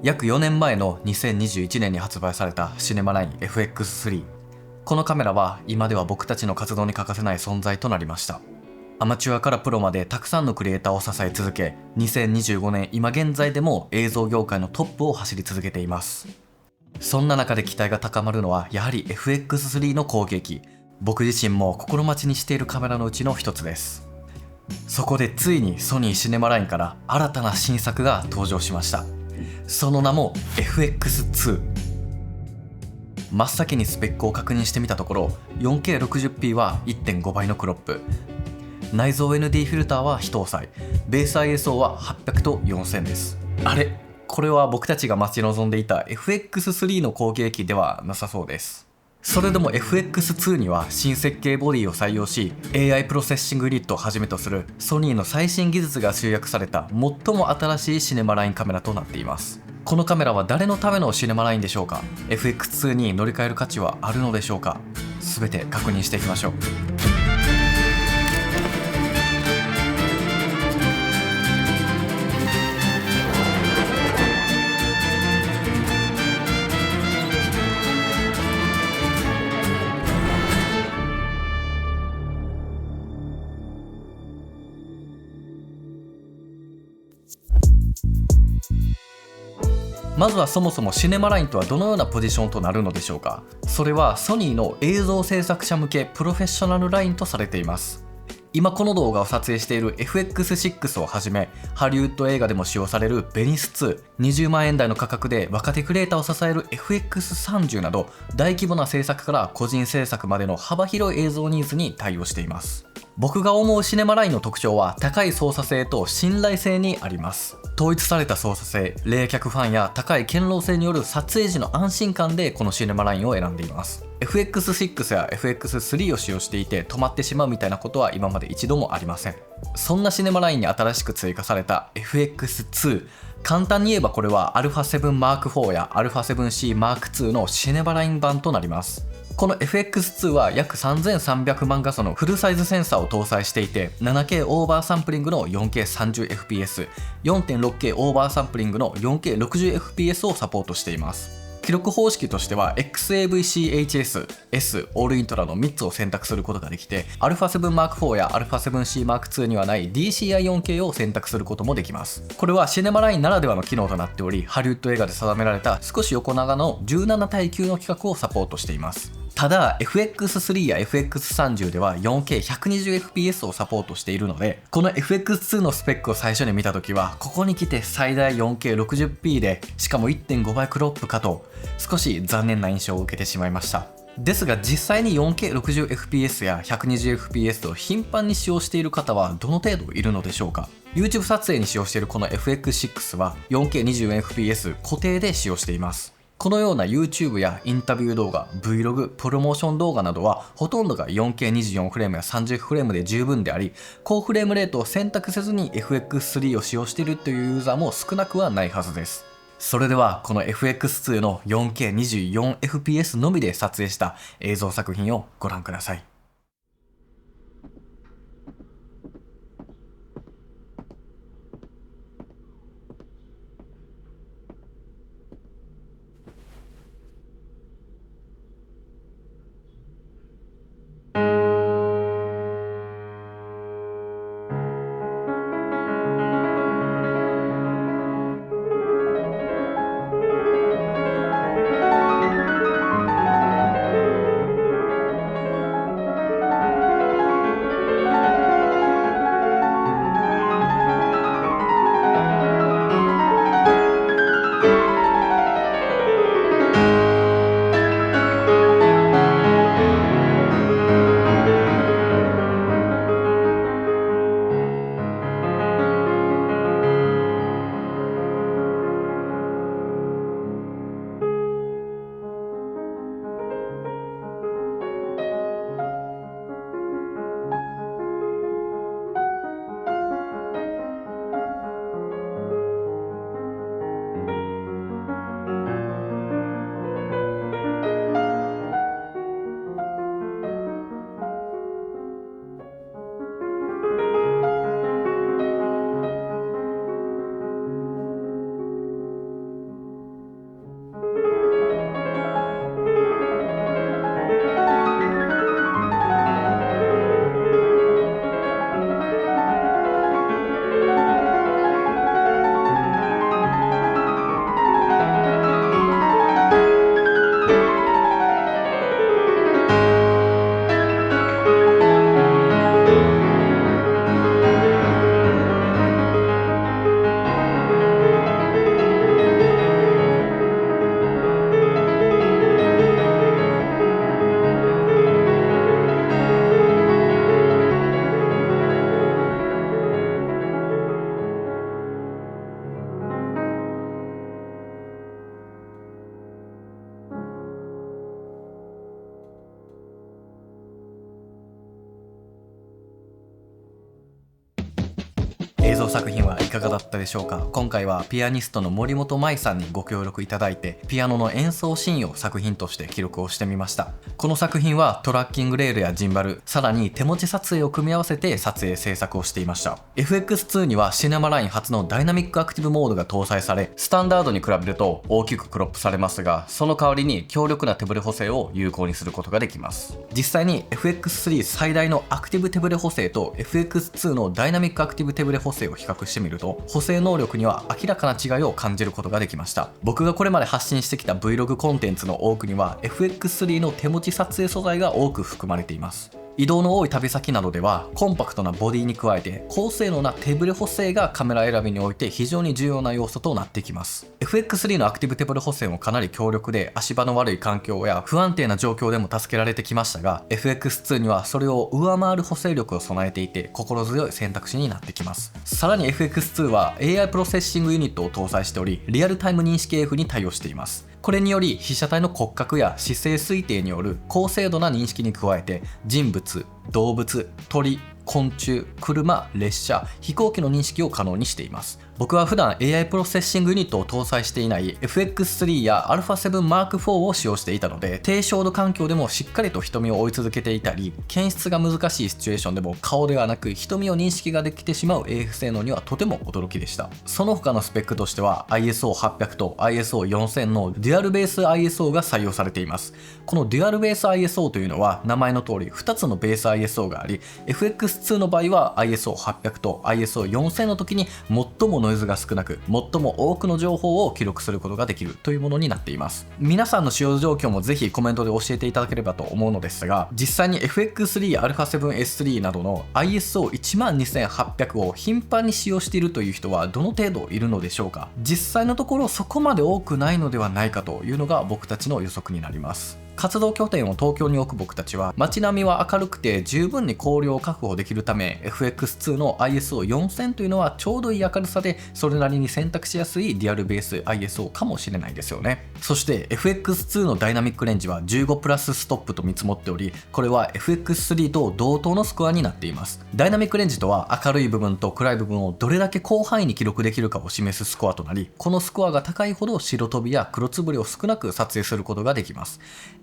約4年前の2021年に発売されたシネマライン FX3。このカメラは今では僕たちの活動に欠かせない存在となりました。アマチュアからプロまでたくさんのクリエイターを支え続け、2025年今現在でも映像業界のトップを走り続けています。そんな中で期待が高まるのはやはり FX3 の後継機。僕自身も心待ちにしているカメラのうちの一つです。そこでついにソニーシネマラインから新たな新作が登場しました。その名も FX2。真っ先にスペックを確認してみたところ、 4K60p は 1.5 倍のクロップ、内蔵 ND フィルターは非搭載、ベース ISO は800と4000です。あれ、これは僕たちが待ち望んでいた FX3 の後継機ではなさそうです。それでも FX2 には新設計ボディを採用し、 AI プロセッシングユニットをはじめとするソニーの最新技術が集約された最も新しいシネマラインカメラとなっています。このカメラは誰のためのシネマラインでしょうか？ FX2 に乗り換える価値はあるのでしょうか？全て確認していきましょう。まずはそもそもシネマラインとはどのようなポジションとなるのでしょうか。それはソニーの映像制作者向けプロフェッショナルラインとされています。今この動画を撮影している FX6 をはじめ、ハリウッド映画でも使用されるベニス2、20万円台の価格で若手クリエイターを支える FX30 など、大規模な制作から個人制作までの幅広い映像ニーズに対応しています。僕が思うシネマラインの特徴は高い操作性と信頼性にあります。統一された操作性、冷却ファンや高い堅牢性による撮影時の安心感でこのシネマラインを選んでいます。FX6 や FX3 を使用していて止まってしまうみたいなことは今まで一度もありません。そんなシネマラインに新しく追加された FX2、簡単に言えばこれは α7M4 や α7C M2 のシネマライン版となります。この FX2 は約3300万画素のフルサイズセンサーを搭載していて、 7K オーバーサンプリングの 4K30fps、 4.6K オーバーサンプリングの 4K60fps をサポートしています。記録方式としては XAVC-HS、S、オールイントラの3つを選択することができて、 α7M4 や α7C M2 にはない DCI4K を選択することもできます。これはシネマラインならではの機能となっており、ハリウッド映画で定められた少し横長の17対9の規格をサポートしています。ただ FX3 や FX30 では 4K120fps をサポートしているので、この FX2 のスペックを最初に見たときは、ここに来て最大 4K60p で、しかも 1.5 倍クロップかと少し残念な印象を受けてしまいました。ですが実際に 4K60fps や 120fps を頻繁に使用している方はどの程度いるのでしょうか。 YouTube 撮影に使用しているこの FX6 は 4K24fps 固定で使用しています。このような YouTube やインタビュー動画、Vlog、プロモーション動画などはほとんどが 4K24 フレームや30フレームで十分であり、高フレームレートを選択せずに FX3 を使用しているというユーザーも少なくはないはずです。それではこの FX2 の 4K24fps のみで撮影した映像作品をご覧ください。像作品はいかがだったでしょうか。今回はピアニストの森本舞さんにご協力いただいて、ピアノの演奏シーンを作品として記録をしてみました。この作品はトラッキングレールやジンバル、さらに手持ち撮影を組み合わせて撮影制作をしていました。 FX2 にはシネマライン初のダイナミックアクティブモードが搭載され、スタンダードに比べると大きくクロップされますが、その代わりに強力な手ブレ補正を有効にすることができます。実際に FX3 最大のアクティブ手ブレ補正と FX2 のダイナミックアクティブ手ブレ補正を比較してみると、補正能力には明らかな違いを感じることができました。僕がこれまで発信してきた Vlog コンテンツの多くには FX3 の手持ち撮影素材が多く含まれています。移動の多い旅先などではコンパクトなボディに加えて高性能な手ブレ補正がカメラ選びにおいて非常に重要な要素となってきます。 FX3 のアクティブ手ブレ補正もかなり強力で、足場の悪い環境や不安定な状況でも助けられてきましたが、 FX2 にはそれを上回る補正力を備えていて心強い選択肢になってきます。さらに FX2 は AI プロセッシングユニットを搭載しており、リアルタイム認識 AF に対応しています。これにより被写体の骨格や姿勢推定による高精度な認識に加えて、人物、動物、鳥、昆虫、車、列車、飛行機の認識を可能にしています。僕は普段 AI プロセッシングユニットを搭載していない FX3 や α7 Mark IV を使用していたので、低照度環境でもしっかりと瞳を追い続けていたり、検出が難しいシチュエーションでも顔ではなく瞳を認識ができてしまう AF 性能にはとても驚きでした。その他のスペックとしては ISO800 と ISO4000 のデュアルベース ISO が採用されています。このデュアルベース ISO というのは名前の通り2つのベース ISO があり、 FX2 の場合は ISO800 と ISO4000 の時に最もノイズが少なく最も多くの情報を記録することができるというものになっています。皆さんの使用状況もぜひコメントで教えていただければと思うのですが、実際に FX3、α7S3 などの ISO12800 を頻繁に使用しているという人はどの程度いるのでしょうか。実際のところそこまで多くないのではないかというのが僕たちの予測になります。活動拠点を東京に置く僕たちは、街並みは明るくて十分に光量を確保できるため、 FX2 の ISO4000 というのはちょうどいい明るさで、それなりに選択しやすいデュアルベース ISO かもしれないですよね。そして FX2 のダイナミックレンジは15プラスストップと見積もっており、これは FX3 と同等のスコアになっています。ダイナミックレンジとは明るい部分と暗い部分をどれだけ広範囲に記録できるかを示すスコアとなり、このスコアが高いほど白飛びや黒つぶれを少なく撮影することができます。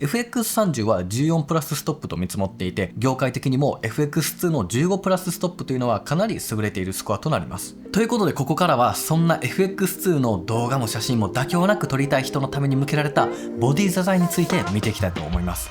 FX30 は14プラスストップと見積もっていて、業界的にも FX2 の15プラスストップというのはかなり優れているスコアとなります。ということでここからはそんな FX2 の動画も写真も妥協なく撮りたい人のために向けられたボディデザインについて見ていきたいと思います。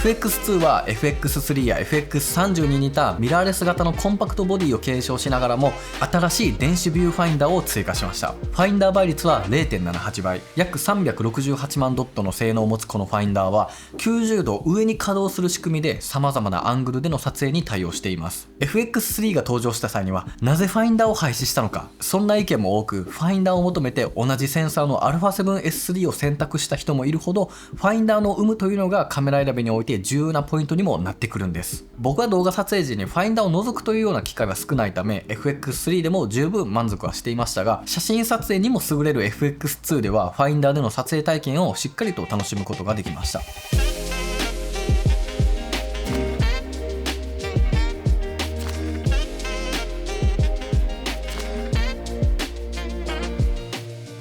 FX2 は FX3 や FX30 に似たミラーレス型のコンパクトボディを継承しながらも、新しい電子ビューファインダーを追加しました。ファインダー倍率は 0.78 倍、約368万ドットの性能を持つこのファインダーは90度上に稼働する仕組みで様々なアングルでの撮影に対応しています。 FX3 が登場した際にはなぜファインダーを廃止したのか、そんな意見も多く、ファインダーを求めて同じセンサーの α7S3 を選択した人もいるほど、ファインダーの有無というのがカメラ選びにおいて重要なポイントにもなってくるんです。僕は動画撮影時にファインダーを除くというような機会は少ないため FX3 でも十分満足はしていましたが、写真撮影にも優れる FX2 ではファインダーでの撮影体験をしっかりと楽しむことができました。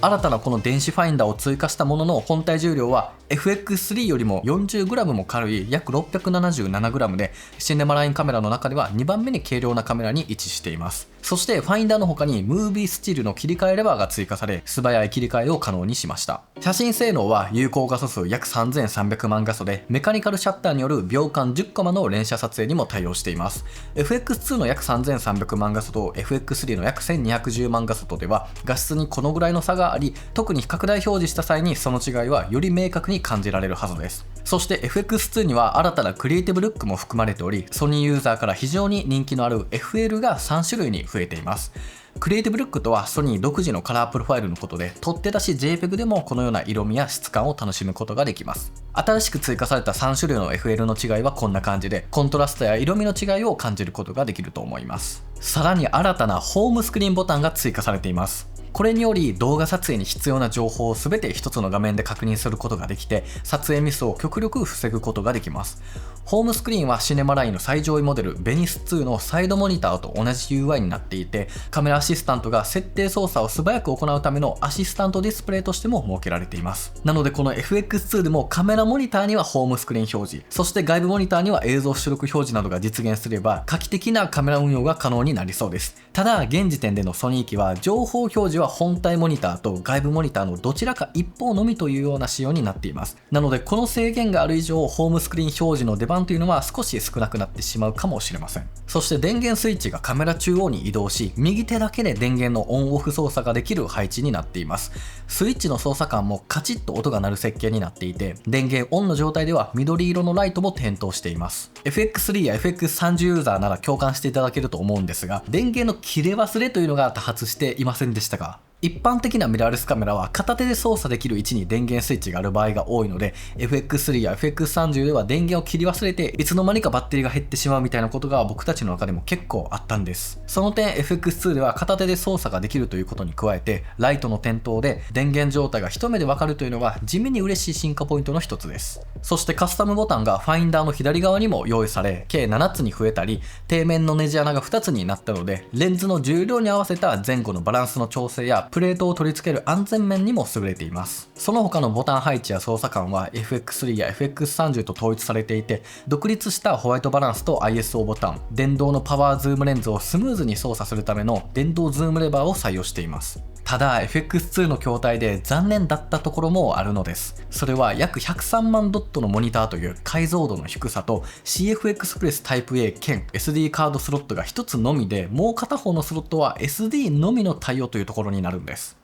新たなこの電子ファインダーを追加したものの、本体重量は FX3 よりも 40g も軽い約 677g で、シネマラインカメラの中では2番目に軽量なカメラに位置しています。そしてファインダーの他にムービースチルの切り替えレバーが追加され、素早い切り替えを可能にしました。写真性能は有効画素数約3300万画素で、メカニカルシャッターによる秒間10コマの連写撮影にも対応しています。 FX2 の約3300万画素と FX3 の約1210万画素とでは画質にこのぐらいの差があり、特に拡大表示した際にその違いはより明確に感じられるはずです。そして FX2 には新たなクリエイティブルックも含まれており、ソニーユーザーから非常に人気のある FL が3種類に増えています。クリエイティブルックとはソニー独自のカラープロファイルのことで、取って出し JPEG でもこのような色味や質感を楽しむことができます。新しく追加された3種類の FL の違いはこんな感じで、コントラストや色味の違いを感じることができると思います。さらに新たなホームスクリーンボタンが追加されています。これにより動画撮影に必要な情報を全て一つの画面で確認することができて、撮影ミスを極力防ぐことができます。ホームスクリーンはシネマラインの最上位モデルベニス2のサイドモニターと同じ UI になっていて、カメラアシスタントが設定操作を素早く行うためのアシスタントディスプレイとしても設けられています。なのでこの FX2 でもカメラモニターにはホームスクリーン表示、そして外部モニターには映像出力表示などが実現すれば画期的なカメラ運用が可能になりそうです。ただ現時点でのソニー機は情報表示は本体モニターと外部モニターのどちらか一方のみというような仕様になっています。なのでこの制限がある以上、ホームスクリーン表示の出番というのは少し少なくなってしまうかもしれません。そして電源スイッチがカメラ中央に移動し、右手だけで電源のオンオフ操作ができる配置になっています。スイッチの操作感もカチッと音が鳴る設計になっていて、電源オンの状態では緑色のライトも点灯しています。FX3 や FX30 ユーザーなら共感していただけると思うんですが、電源の切れ忘れというのが多発していませんでしたか？一般的なミラーレスカメラは片手で操作できる位置に電源スイッチがある場合が多いので、 FX3 や FX30 では電源を切り忘れていつの間にかバッテリーが減ってしまうみたいなことが僕たちの中でも結構あったんです。その点 FX2 では片手で操作ができるということに加えて、ライトの点灯で電源状態が一目でわかるというのは地味に嬉しい進化ポイントの一つです。そしてカスタムボタンがファインダーの左側にも用意され、計7つに増えたり、底面のネジ穴が2つになったので、レンズの重量に合わせた前後のバランスの調整やプレートを取り付ける安全面にも優れています。その他のボタン配置や操作感は FX3 や FX30 と統一されていて、独立したホワイトバランスと ISO ボタン、電動のパワーズームレンズをスムーズに操作するための電動ズームレバーを採用しています。ただ FX2 の筐体で残念だったところもあるのです。それは約103万ドットのモニターという解像度の低さと CF エクスプレスタイプ A 兼 SD カードスロットが1つのみで、もう片方のスロットは SD のみの対応というところになるんです。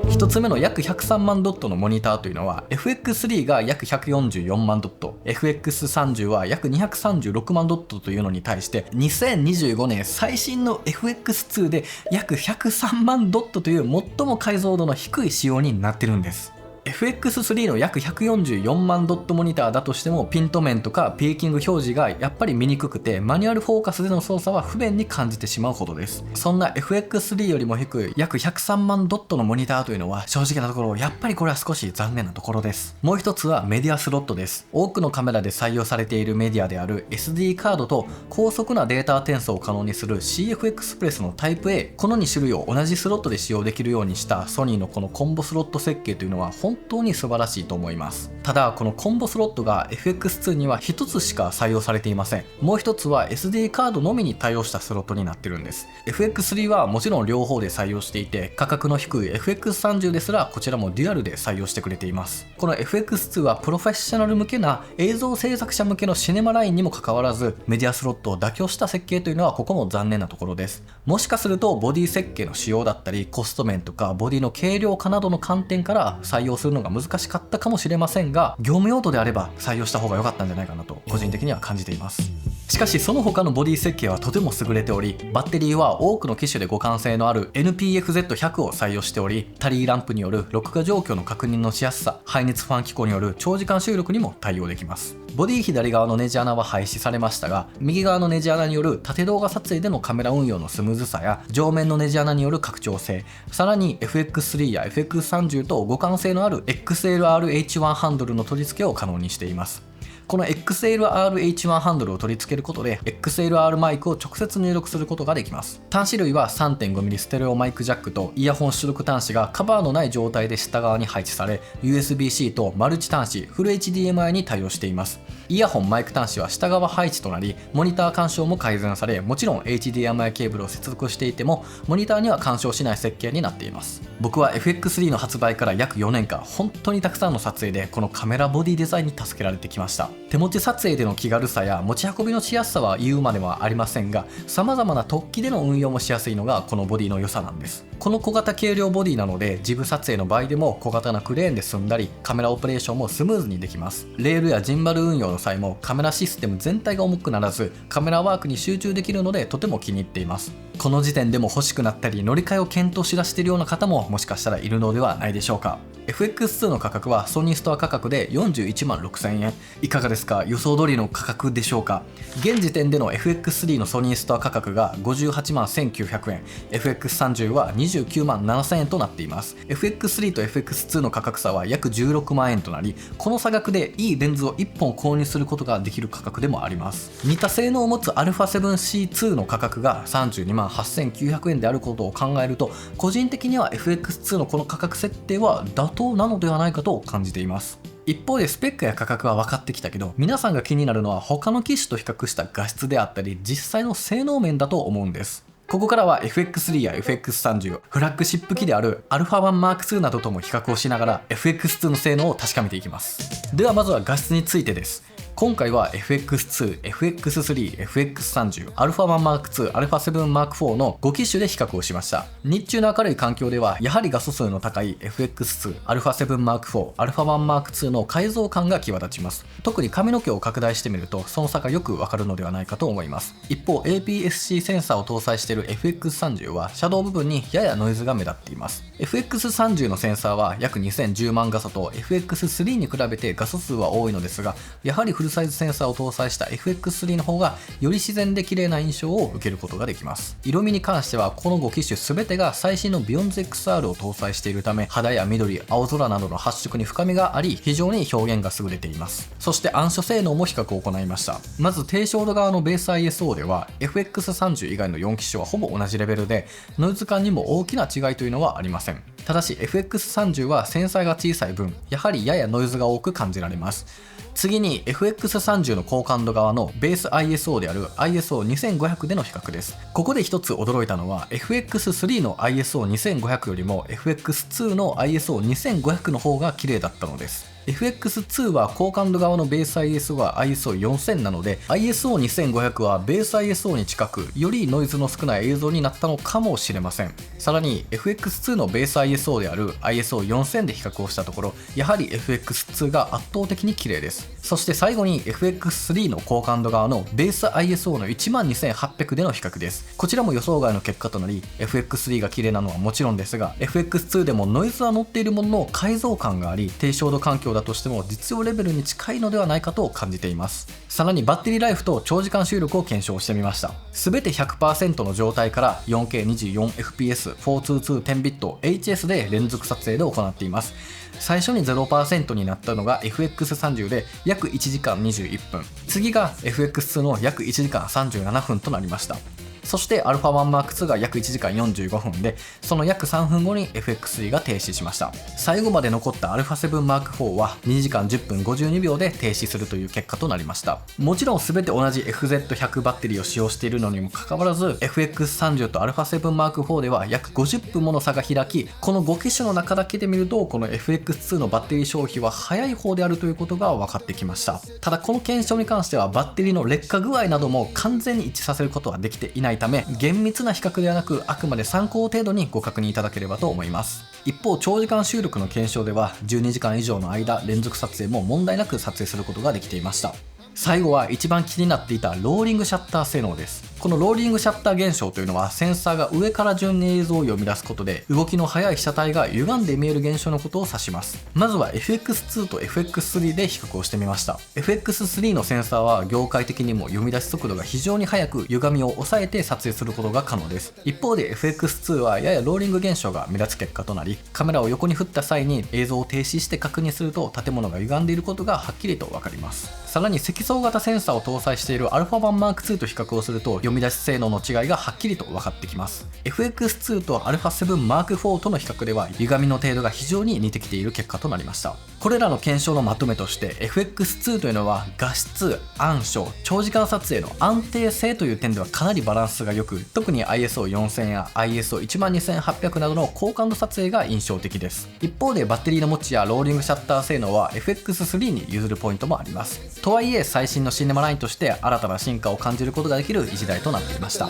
1つ目の約103万ドットのモニターというのは FX3 が約144万ドット、FX30 は約236万ドットというのに対して、2025年最新の FX2 で約103万ドットという最も解像度の低い仕様になってるんです。FX3 の約144万ドットモニターだとしても、ピント面とかピーキング表示がやっぱり見にくくて、マニュアルフォーカスでの操作は不便に感じてしまうほどです。そんな FX3 よりも低い約103万ドットのモニターというのは、正直なところやっぱりこれは少し残念なところです。もう一つはメディアスロットです。多くのカメラで採用されているメディアである SD カードと高速なデータ転送を可能にする CF エクスプレスのタイプ A、 この2種類を同じスロットで使用できるようにしたソニーのこのコンボスロット設計というのは本当に素晴らしいと思います。ただこのコンボスロットが FX2 には1つしか採用されていません。もう1つは SD カードのみに対応したスロットになってるんです。 FX3 はもちろん両方で採用していて、価格の低い FX30 ですらこちらもデュアルで採用してくれています。この FX2 はプロフェッショナル向けな映像制作者向けのシネマラインにもかかわらず、メディアスロットを妥協した設計というのはここも残念なところです。もしかするとボディ設計の仕様だったりコスト面とかボディの軽量化などの観点から採用するのが難しかったかもしれませんが、業務用途であれば採用した方が良かったんじゃないかなと個人的には感じています。しかしその他のボディ設計はとても優れており、バッテリーは多くの機種で互換性のある NPFZ100 を採用しており、タリーランプによる録画状況の確認のしやすさ、排熱ファン機構による長時間収録にも対応できます。ボディ左側のネジ穴は廃止されましたが、右側のネジ穴による縦動画撮影でのカメラ運用のスムーズさや、上面のネジ穴による拡張性、さらに FX3 や FX30 と互換性のある XLR-H1 ハンドルの取り付けを可能にしています。この XLR-H1 ハンドルを取り付けることで XLR マイクを直接入力することができます。端子類は 3.5mm ステレオマイクジャックとイヤホン出力端子がカバーのない状態で下側に配置され、 USB-C とマルチ端子フル HDMI に対応しています。イヤホンマイク端子は下側配置となり、モニター干渉も改善され、もちろん HDMI ケーブルを接続していてもモニターには干渉しない設計になっています。僕は FX3 の発売から約4年間本当にたくさんの撮影でこのカメラボディデザインに助けられてきました。手持ち撮影での気軽さや持ち運びのしやすさは言うまではありませんが、様々な突起での運用もしやすいのがこのボディの良さなんです。この小型軽量ボディなのでジブ撮影の場合でも小型なクレーンで済んだりカメラオペレーションもスムーズにできます。レールやジンバル運用の際もカメラシステム全体が重くならずカメラワークに集中できるのでとても気に入っています。この時点でも欲しくなったり乗り換えを検討しだしているような方ももしかしたらいるのではないでしょうか。FX2 の価格はソニーストア価格で41万6000円。いかがですか？予想通りの価格でしょうか？現時点での FX3 のソニーストア価格が58万1900円、FX30 は29万7000円となっています。FX3 と FX2 の価格差は約16万円となり、この差額でいいレンズを1本購入することができる価格でもあります。似た性能を持つ α7C2 の価格が32万8900円であることを考えると、個人的には FX2 のこの価格設定は妥当なのではないかと感じています。一方でスペックや価格は分かってきたけど、皆さんが気になるのは他の機種と比較した画質であったり実際の性能面だと思うんです。ここからは FX3 や FX30、フラッグシップ機である α1M2 などとも比較をしながら FX2 の性能を確かめていきます。ではまずは画質についてです。今回は FX2、FX3、FX30、α1M2、α7M4 の5機種で比較をしました。日中の明るい環境ではやはり画素数の高い FX2、α7M4、α1M2 の改造感が際立ちます。特に髪の毛を拡大してみるとその差がよくわかるのではないかと思います。一方 APS-C センサーを搭載している FX30 はシャドウ部分にややノイズが目立っています。FX30 のセンサーは約2010万画素と FX3 に比べて画素数は多いのですが、やはりフルサイズセンサーを搭載した FX3 の方がより自然で綺麗な印象を受けることができます。色味に関してはこの5機種全てが最新の Beyond XR を搭載しているため、肌や緑、青空などの発色に深みがあり非常に表現が優れています。そして暗所性能も比較を行いました。まず低照度側のベース ISO では FX30 以外の4機種はほぼ同じレベルで、ノイズ感にも大きな違いというのはありません。ただし FX30 はセンサーが小さい分やはりややノイズが多く感じられます。次に FX30 の高感度側のベース ISO である ISO2500 での比較です。ここで一つ驚いたのは FX3 の ISO2500 よりも FX2 の ISO2500 の方が綺麗だったのです。FX2 は高感度側のベース ISO が ISO4000 なので ISO2500 はベース ISO に近くよりノイズの少ない映像になったのかもしれません。さらに FX2 のベース ISO である ISO4000 で比較をしたところ、やはり FX2 が圧倒的に綺麗です。そして最後に FX3 の高感度側のベース ISO の12800での比較です。こちらも予想外の結果となり FX3 が綺麗なのはもちろんですが、 FX2 でもノイズは乗っているものの改造感があり、低照度環境だとしても実用レベルに近いのではないかと感じています。さらにバッテリーライフと長時間収録を検証してみました。全て 100% の状態から 4K24fps、42210 ビット HS で連続撮影で行っています。最初に 0% になったのが FX30 で約1時間21分、次が FX2 の約1時間37分となりました。そして α1M2 が約1時間45分で、その約3分後に FX3 が停止しました。最後まで残った α7M4 は2時間10分52秒で停止するという結果となりました。もちろん全て同じ FZ100 バッテリーを使用しているのにもかかわらず FX30 と α7M4 では約50分もの差が開き、この5機種の中だけで見るとこの FX2 のバッテリー消費は早い方であるということが分かってきました。ただこの検証に関してはバッテリーの劣化具合なども完全に一致させることはできていないため、厳密な比較ではなくあくまで参考程度にご確認いただければと思います。一方長時間収録の検証では12時間以上の間連続撮影も問題なく撮影することができていました。最後は一番気になっていたローリングシャッター性能です。このローリングシャッター現象というのはセンサーが上から順に映像を読み出すことで動きの速い被写体が歪んで見える現象のことを指します。まずは FX2 と FX3 で比較をしてみました。 FX3 のセンサーは業界的にも読み出し速度が非常に速く歪みを抑えて撮影することが可能です。一方で FX2 はややローリング現象が目立つ結果となり、カメラを横に振った際に映像を停止して確認すると建物が歪んでいることがはっきりと分かります。さらに積層型センサーを搭載している α1M2 と比較をすると読み出し性能の違いがはっきりと分かってきます。 FX2 と α7M4 との比較では歪みの程度が非常に似てきている結果となりました。これらの検証のまとめとして FX2 というのは画質、暗所、長時間撮影の安定性という点ではかなりバランスが良く、特に ISO4000 や ISO12800 などの高感度撮影が印象的です。一方でバッテリーの持ちやローリングシャッター性能は FX3 に譲るポイントもあります。とはいえ最新のシネマラインとして新たな進化を感じることができる一台となっていました。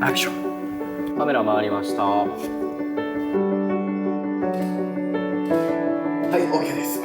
アクション。カメラ回りました。はい、OK です。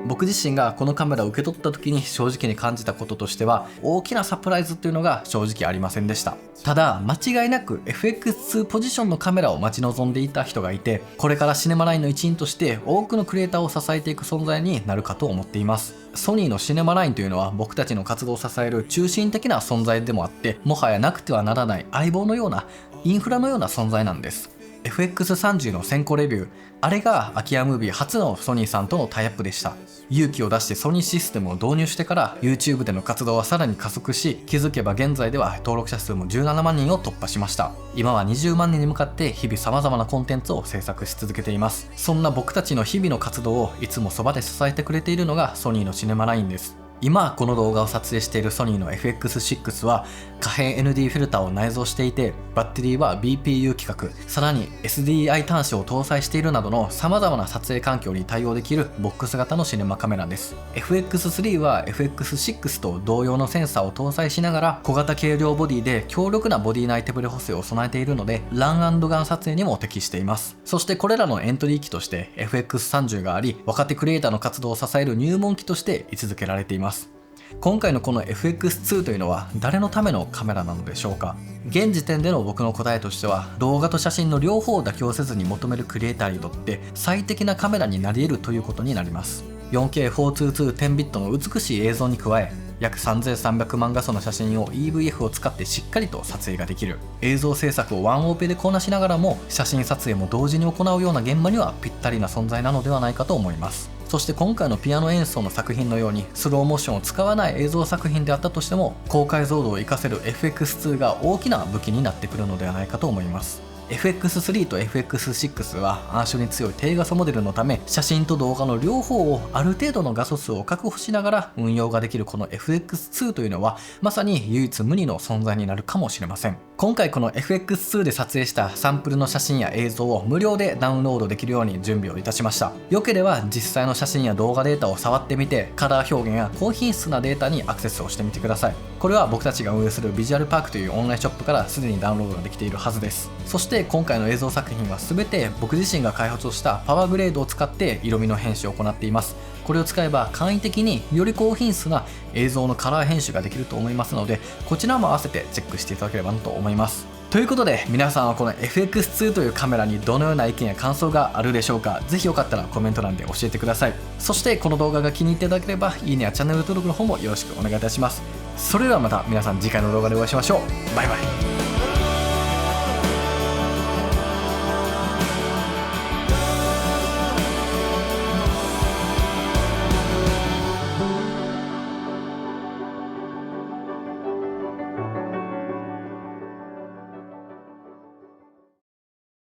僕自身がこのカメラを受け取った時に正直に感じたこととしては、大きなサプライズっていうのが正直ありませんでした。ただ間違いなく FX2 ポジションのカメラを待ち望んでいた人がいて、これからシネマラインの一員として多くのクリエイターを支えていく存在になるかと思っています。ソニーのシネマラインというのは僕たちの活動を支える中心的な存在でもあって、もはやなくてはならない相棒のようなインフラのような存在なんです。FX30 の先行レビュー、あれがアキアムービー初のソニーさんとのタイアップでした。勇気を出してソニーシステムを導入してから YouTube での活動はさらに加速し、気づけば現在では登録者数も17万人を突破しました。今は20万人に向かって日々様々なコンテンツを制作し続けています。そんな僕たちの日々の活動をいつもそばで支えてくれているのがソニーのシネマラインです。今この動画を撮影しているソニーの FX6 は可変 ND フィルターを内蔵していて、バッテリーは BPU 規格、さらに SDI 端子を搭載しているなどの様々な撮影環境に対応できるボックス型のシネマカメラです。 FX3 は FX6 と同様のセンサーを搭載しながら小型軽量ボディで強力なボディ内手ブレ補正を備えているので、ラン&ガン撮影にも適しています。そしてこれらのエントリー機として FX30 があり、若手クリエイターの活動を支える入門機として位置づけられています。今回のこの FX2 というのは誰のためのカメラなのでしょうか。現時点での僕の答えとしては、動画と写真の両方を妥協せずに求めるクリエイターにとって最適なカメラになり得るということになります。 4K422 10ビットの美しい映像に加え、約3300万画素の写真を EVF を使ってしっかりと撮影ができる、映像制作をワンオペでこなしながらも写真撮影も同時に行うような現場にはぴったりな存在なのではないかと思います。そして今回のピアノ演奏の作品のようにスローモーションを使わない映像作品であったとしても、高解像度を活かせる FX2 が大きな武器になってくるのではないかと思います。FX3 と FX6 は暗証に強い低画素モデルのため、写真と動画の両方をある程度の画素数を確保しながら運用ができるこの FX2 というのはまさに唯一無二の存在になるかもしれません。今回この FX2 で撮影したサンプルの写真や映像を無料でダウンロードできるように準備をいたしました。よければ実際の写真や動画データを触ってみて、カラー表現や高品質なデータにアクセスをしてみてください。これは僕たちが運営するビジュアルパークというオンラインショップからすでにダウンロードができているはずです。そして今回の映像作品は全て僕自身が開発をしたパワーグレードを使って色味の編集を行っています。これを使えば簡易的により高品質な映像のカラー編集ができると思いますので、こちらも合わせてチェックしていただければなと思います。ということで皆さんはこの FX2 というカメラにどのような意見や感想があるでしょうか。ぜひよかったらコメント欄で教えてください。そしてこの動画が気に入っていただければいいねやチャンネル登録の方もよろしくお願いいたします。それではまた皆さん次回の動画でお会いしましょう。バイバイ。